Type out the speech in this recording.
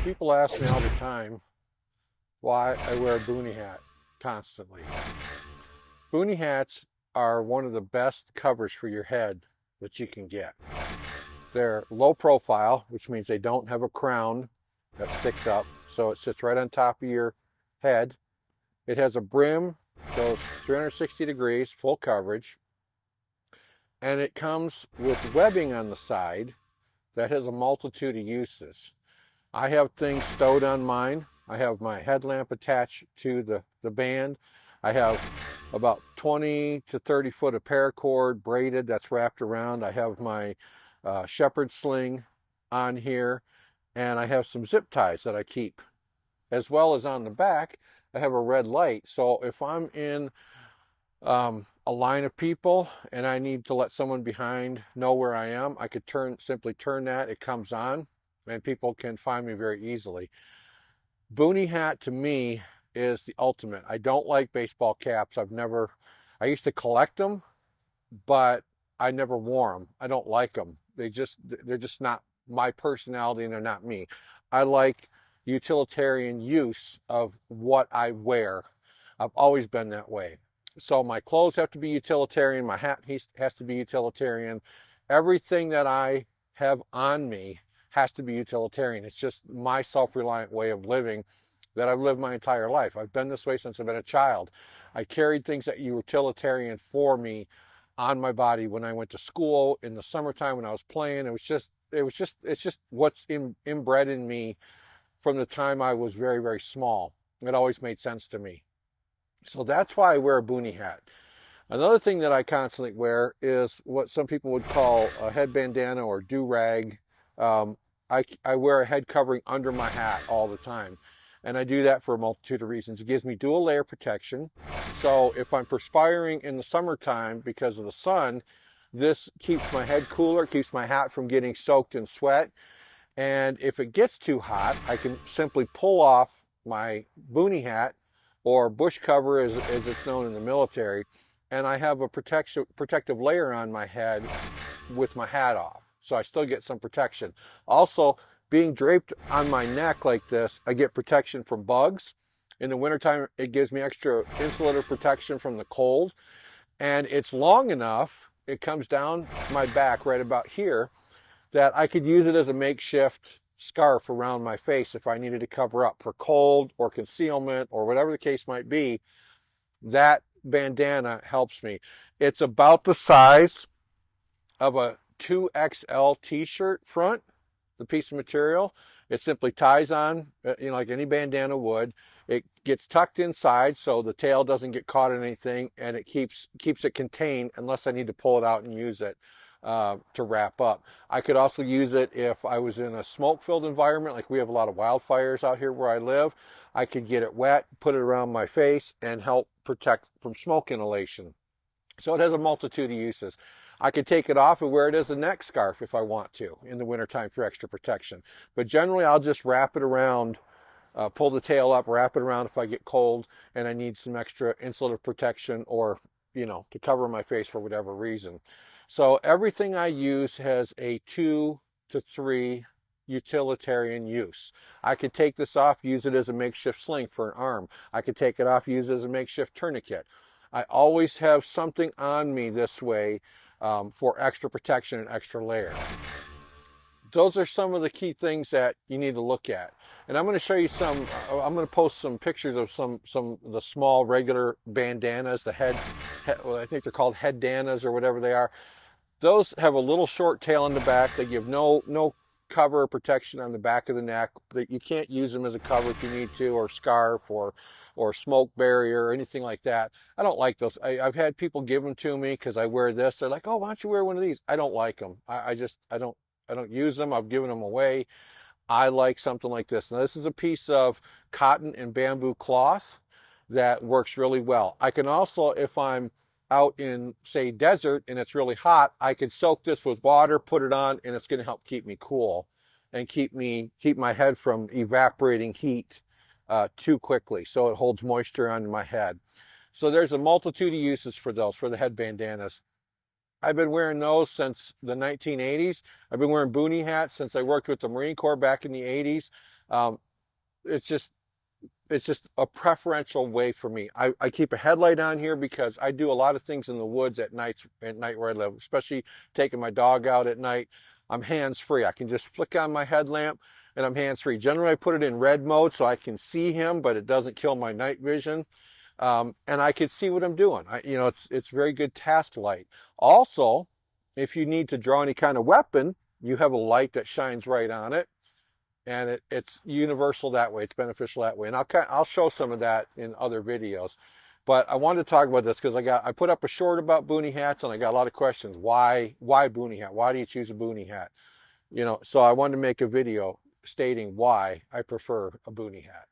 People ask me all the time why I wear a Boonie hat constantly. Boonie hats are one of the best covers for your head that you can get. They're low profile, which means they don't have a crown that sticks up, so it sits right on top of your head. It has a brim, goes 360 degrees, full coverage, and it comes with webbing on the side that has a multitude of uses. I have things stowed on mine. I have my headlamp attached to the band. I have about 20 to 30 foot of paracord braided that's wrapped around. I have my shepherd sling on here, and I have some zip ties that I keep. As well as on the back, I have a red light. So if I'm in a line of people and I need to let someone behind know where I am, I could simply turn that, it comes on, and people can find me very easily. Boonie hat to me is the ultimate. I don't like baseball caps. I used to collect them, but I never wore them. I don't like them. They're just not my personality, and they're not me. I like utilitarian use of what I wear. I've always been that way. So my clothes have to be utilitarian. My hat has to be utilitarian. Everything that I have on me has to be utilitarian. It's just my self-reliant way of living that I've lived my entire life. I've been this way since I've been a child. I carried things that were utilitarian for me on my body when I went to school, in the summertime when I was playing. It's just what's inbred in me from the time I was very, very small. It always made sense to me. So that's why I wear a Boonie hat. Another thing that I constantly wear is what some people would call a head bandana or do-rag. I wear a head covering under my hat all the time. And I do that for a multitude of reasons. It gives me dual layer protection. So if I'm perspiring in the summertime because of the sun, this keeps my head cooler, keeps my hat from getting soaked in sweat. And if it gets too hot, I can simply pull off my Boonie hat, or bush cover as it's known in the military, and I have a protective layer on my head with my hat off. So I still get some protection. Also, being draped on my neck like this, I get protection from bugs. In the wintertime, it gives me extra insulator protection from the cold. And it's long enough, it comes down my back right about here, that I could use it as a makeshift scarf around my face if I needed to cover up for cold or concealment or whatever the case might be. That bandana helps me. It's about the size of a 2XL t-shirt front, the piece of material. It simply ties on, like any bandana would. It gets tucked inside so the tail doesn't get caught in anything, and it keeps it contained unless I need to pull it out and use it to wrap up. I could also use it if I was in a smoke-filled environment, like we have a lot of wildfires out here where I live. I could get it wet, put it around my face, and help protect from smoke inhalation. So it has a multitude of uses. I could take it off and wear it as a neck scarf if I want to in the wintertime for extra protection. But generally, I'll just wrap it around, pull the tail up, wrap it around if I get cold and I need some extra insulative protection, or, to cover my face for whatever reason. So everything I use has a 2 to 3 utilitarian use. I could take this off, use it as a makeshift sling for an arm. I could take it off, use it as a makeshift tourniquet. I always have something on me this way for extra protection and extra layer. Those are some of the key things that you need to look at. And I'm going to show you I'm going to post some pictures of some of the small regular bandanas, well, I think they're called headdanas or whatever they are. Those have a little short tail in the back. They give no cover or protection on the back of the neck. You can't use them as a cover if you need to, or scarf, or smoke barrier, or anything like that. I don't like those. I've had people give them to me because I wear this. They're like, "Oh, why don't you wear one of these?" I don't like them. I don't use them. I've given them away. I like something like this. Now, this is a piece of cotton and bamboo cloth that works really well. I can also, if I'm out in, say, desert and it's really hot, I could soak this with water, put it on, and it's going to help keep me cool and keep my head from evaporating heat too quickly, so it holds moisture on my head. So there's a multitude of uses for those, for the head bandanas. I've been wearing those since the 1980s. I've been wearing Boonie hats since I worked with the Marine Corps back in the 80s. Um, it's just a preferential way for me. I keep a headlight on here because I do a lot of things in the woods at night where I live, especially taking my dog out at night. I'm hands-free. I can just flick on my headlamp and I'm hands-free. Generally, I put it in red mode so I can see him, but it doesn't kill my night vision. And I can see what I'm doing. It's very good task light. Also, if you need to draw any kind of weapon, you have a light that shines right on it, and it's universal that way. It's beneficial that way. And I'll show some of that in other videos. But I wanted to talk about this because I put up a short about Boonie hats, and I got a lot of questions. Why Boonie hat? Why do you choose a Boonie hat? So I wanted to make a video stating why I prefer a Boonie hat.